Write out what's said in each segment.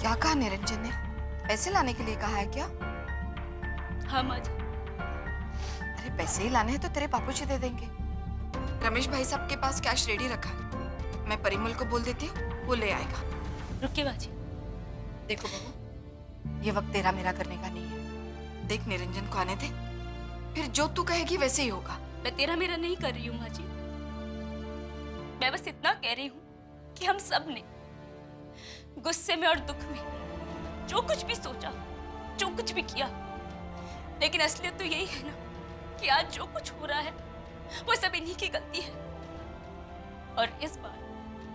क्या कहा निरंजन ने? पैसे लाने के लिए कहा है क्या? हाँ माँ जी। अरे पैसे ही लाने हैं तो तेरे बापूजी दे देंगे। रमेश भाई साहब के पास कैश रेडी रखा है, मैं परिमल को बोल देती हूँ, वो ले आएगा। रुकिए माँ जी। देखो बहू, ये वक्त तेरा मेरा करने का नहीं है। देख निरंजन को आने दे, फिर जो तू कहेगी वैसे ही होगा। मैं तेरा मेरा नहीं कर रही हूँ माँ जी। मैं बस इतना कह रही हूँ कि हम सब ने गुस्से में और दुख में जो कुछ भी सोचा, जो कुछ भी किया, लेकिन असलियत तो यही है ना कि आज जो कुछ हो रहा है वो सब इन्हीं की गलती है। और इस बार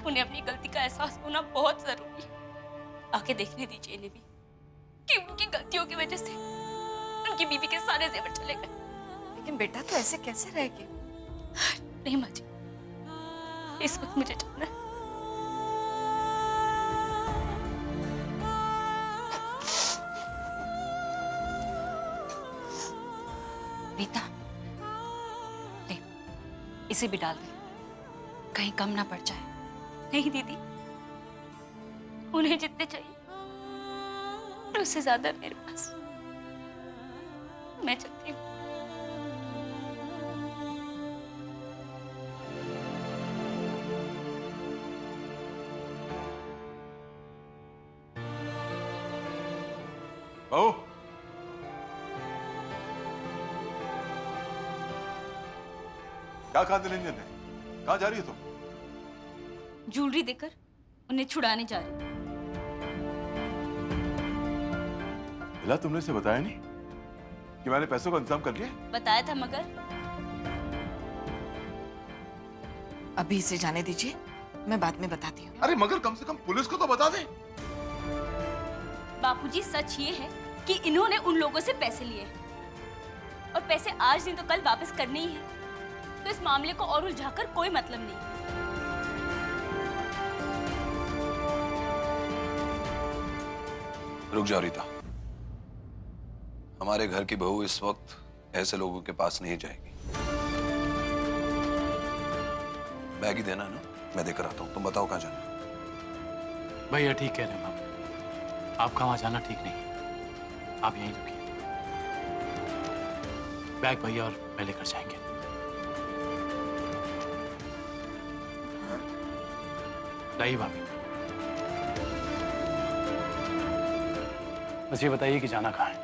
उन्हें अपनी गलती का एहसास होना बहुत जरूरी है। आके देखने दीजिए इन्हें भी कि उनकी गलतियों की वजह से उनकी बीवी के सारे जेवर चले गए। लेकिन बेटा तो ऐसे कैसे रहेगी? नहीं माँ जी, इस वक्त मुझे जाना है। रीता, ले इसे भी डाल दे, कहीं कम ना पड़ जाए। नहीं दीदी, उन्हें जितने चाहिए उससे ज्यादा मेरे पास। मैं चलती हूँ। बहू, क्या कहा निरंजन ने? कहाँ जा रही है तुम? ज्वेलरी देकर उन्हें छुड़ाने जा रही हूँ। बिला, तुमने इसे बताया नहीं कि मैंने पैसों का इंतजाम कर लिया? बताया था मगर अभी इसे जाने दीजिए, मैं बाद में बताती हूँ। अरे मगर कम से कम पुलिस को तो बता दे। बापूजी, सच ये है कि इन्होंने उन लोगों से पैसे लिए हैं और पैसे आज नहीं तो कल वापस करने ही हैं। तो इस मामले को और उलझाकर कोई मतलब नहीं। रुक जाओ रीता, हमारे घर की बहू इस वक्त ऐसे लोगों के पास नहीं जाएगी। बैग ही देना ना, मैं देकर आता हूं। तुम बताओ कहाँ जाना है? भैया ठीक कह रहे हैं मामा, आपका वहां जाना ठीक नहीं है, आप यहीं रुकिए। बैग भैया और मैं लेकर जाएंगे। लाइए भाभी, बस ये बताइए कि जाना कहाँ है?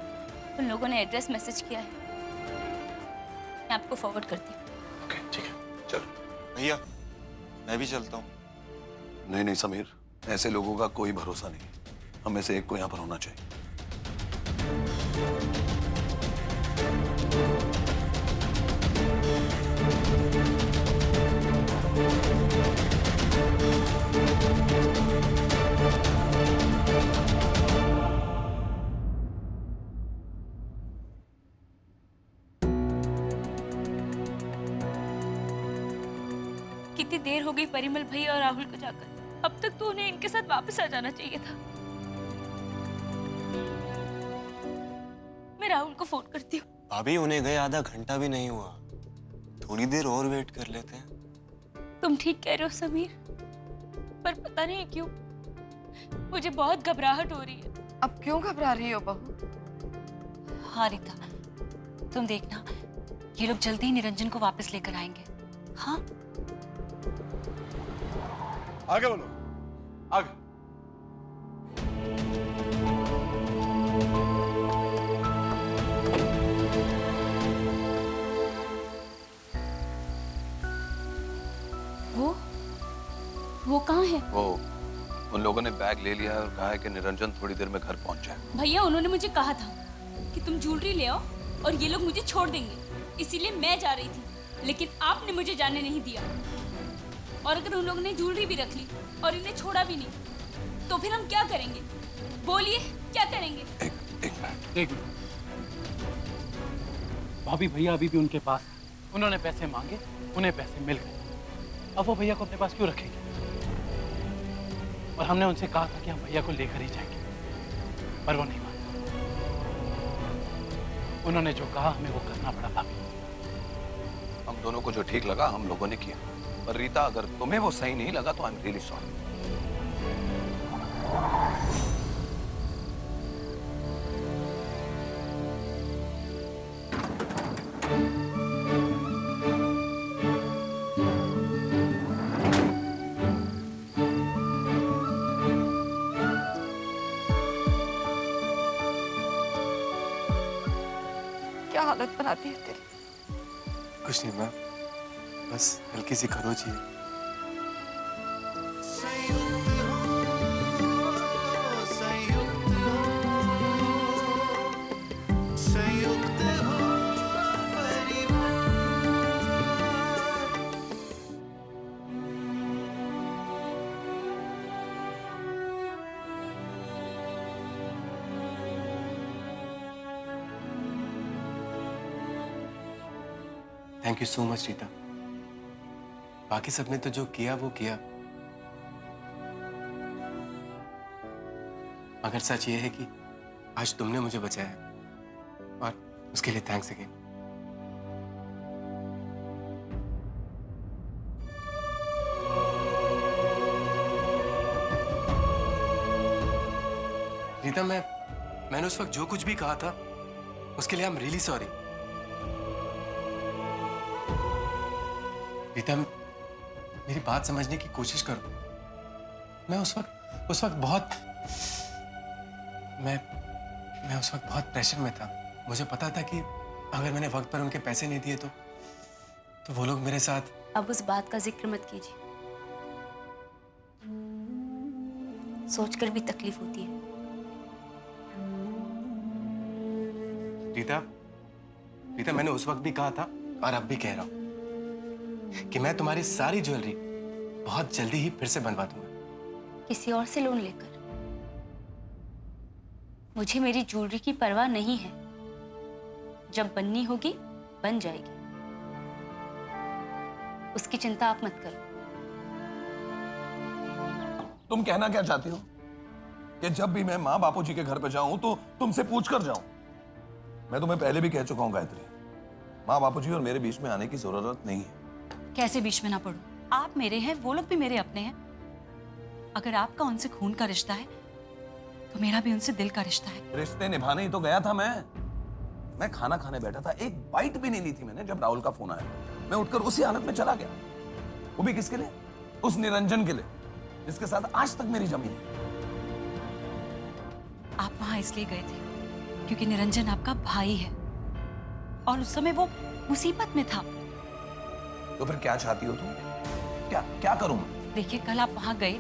उन लोगों ने एड्रेस मैसेज किया है, मैं आपको फॉरवर्ड करती हूँ। ओके ठीक है। चलो। भैया मैं भी चलता हूँ। नहीं नहीं समीर, ऐसे लोगों का कोई भरोसा नहीं। हम में से एक को यहाँ पर होना चाहिए। कितनी देर हो गई परिमल भैया और राहुल को जाकर। अब तक तो उन्हें इनके साथ वापस आ जाना चाहिए था। मैं राहुल को फोन करती हूँ। भाभी उन्हें गए आधा घंटा भी नहीं हुआ, थोड़ी देर और वेट कर लेते हैं। तुम ठीक कह रहे हो समीर, पर पता नहीं क्यों मुझे बहुत घबराहट हो रही है। अब क्यों घबरा रही हो बहू? हाँ रीता, तुम देखना, ये लोग जल्दी ही निरंजन को वापस लेकर आएंगे। हाँ आगे बोलो, आगे। वो कहाँ है? वो उन लोगों ने बैग ले लिया है और कहा है कि निरंजन थोड़ी देर में घर पहुंच जाए। भैया उन्होंने मुझे कहा था कि तुम ज्वेलरी ले आओ और ये लोग मुझे छोड़ देंगे, इसीलिए मैं जा रही थी, लेकिन आपने मुझे जाने नहीं दिया। और अगर उन लोगों ने ज्वेलरी भी रख ली और इन्हें छोड़ा भी नहीं, तो फिर हम क्या करेंगे? बोलिए, क्या करेंगे? एक मिनट। एक मिनट, भाभी भैया अभी भी उनके पास हैं। उन्होंने पैसे मांगे, उन्हें पैसे मिल गए। अब वो भैया को अपने पास क्यों रखेंगे? और हमने उनसे कहा था कि हम भैया को लेकर ही जाएंगे, पर वो नहीं माने। उन्होंने जो कहा हमें वो करना पड़ा भाभी। हम दोनों को जो ठीक लगा हम लोगों ने किया, पर रीता अगर तुम्हें वो सही नहीं लगा तो आई एम रियली सॉरी। क्या हालत बनाती है तेरी। कुछ नहीं मैम, बस हल्की सी खरोच ही है। Thank you so much Rita. बाकी सबने तो जो किया वो किया, मगर सच ये है कि आज तुमने मुझे बचाया और उसके लिए थैंक्स अगेन। रीता, मैंने उस वक्त जो कुछ भी कहा था उसके लिए I am really sorry. Rita, मेरी बात समझने की कोशिश करो। मैं उस वक्त बहुत मैं उस वक्त बहुत प्रेशर में था। मुझे पता था कि अगर मैंने वक्त पर उनके पैसे नहीं दिए तो वो लोग मेरे साथ। अब उस बात का जिक्र मत कीजिए, सोचकर भी तकलीफ होती है। रीता, मैंने उस वक्त भी कहा था और अब भी कह रहा हूं कि मैं तुम्हारी सारी ज्वेलरी बहुत जल्दी ही फिर से बनवा दूंगा। किसी और से लोन लेकर? मुझे मेरी ज्वेलरी की परवाह नहीं है। जब बननी होगी बन जाएगी, उसकी चिंता आप मत करो। तुम कहना क्या चाहती हो कि जब भी मैं माँ बापूजी के घर पे जाऊं तो तुमसे पूछ कर जाऊं? मैं तुम्हें पहले भी कह चुका हूं गायत्री, माँ बापूजी और मेरे बीच में आने की जरूरत नहीं है। कैसे बीच में ना पड़ो? आप मेरे हैं, वो लोग भी मेरे अपने हैं। अगर आपका उनसे खून का रिश्ता है तो मेरा भी उनसे दिल का रिश्ता है। रिश्ते निभाने ही तो गया था मैं खाना खाने बैठा था, एक बाइट भी नहीं ली थी मैंने जब राहुल का फोन आया। मैं उठकर उसी हालत में चला गया, वो भी किसके लिए? उस निरंजन के लिए जिसके साथ आज तक मेरी जमी है। आप वहां इसलिए गए थे क्योंकि निरंजन आपका भाई है और उस समय वो मुसीबत में था। तो फिर क्या चाहती हो तुम? क्या करूं मैं? देखिए, कल आप वहां गए,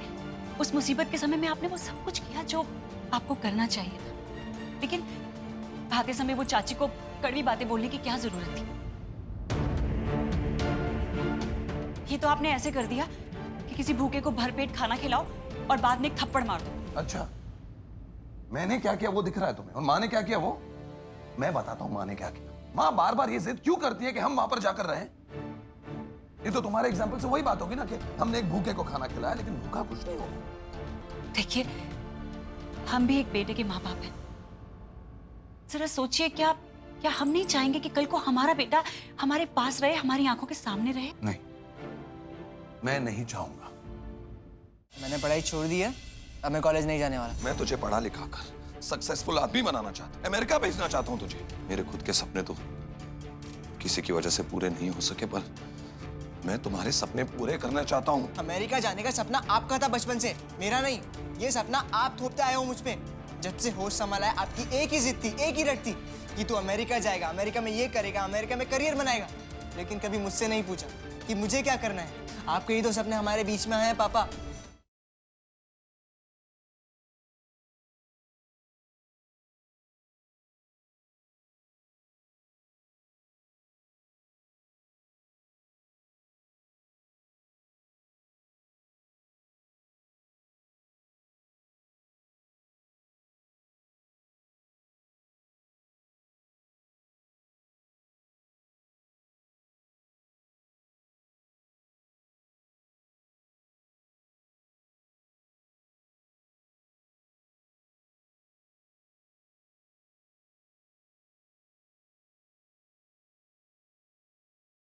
उस मुसीबत के समय में आपने वो सब कुछ किया जो आपको करना चाहिए था, लेकिन भागते समय वो चाची को कड़वी बातें बोलने की क्या जरूरत थी? ये तो आपने ऐसे कर दिया कि किसी भूखे को भरपेट खाना खिलाओ और बाद में एक थप्पड़ मार दो। अच्छा, मैंने क्या किया वो दिख रहा है तुम्हें, और माँ ने क्या किया वो? मैं बताता हूँ माँ ने क्या किया। माँ बार बार ये जिद क्यों करती है कि हम वहां पर जाकर रहें? ये तो तुम्हारे एग्जाम्पल से वही बात होगी ना कि हमने एक भूखे को खाना खिलाया लेकिन भूखा कुछ नहीं होगा। देखिए, हम भी एक बेटे के माँ बाप हैं। जरा सोचिए, क्या हम नहीं चाहेंगे कि कल को हमारा बेटा हमारे पास रहे, हमारी आंखों के सामने रहे? नहीं, मैं नहीं चाहूंगा। मैंने पढ़ाई छोड़ दी है, अब मैं कॉलेज नहीं जाने वाला। मैं तुझे पढ़ा लिखा कर सक्सेसफुल आदमी बनाना चाहता हूँ, अमेरिका भेजना चाहता हूँ तुझे। मेरे खुद के सपने तो किसी की वजह से पूरे नहीं हो सके, पर मैं तुम्हारे सपने पूरे करना चाहता हूँ। अमेरिका जाने का सपना आपका था बचपन से, मेरा नहीं। ये सपना आप थोपते आए हो मुझ पे। जब से होश संभाला है आपकी एक ही जिद थी, एक ही रट थी कि तू अमेरिका जाएगा, अमेरिका में ये करेगा, अमेरिका में करियर बनाएगा। लेकिन कभी मुझसे नहीं पूछा कि मुझे क्या करना है। आपके ही तो सपने हमारे बीच में हैं पापा।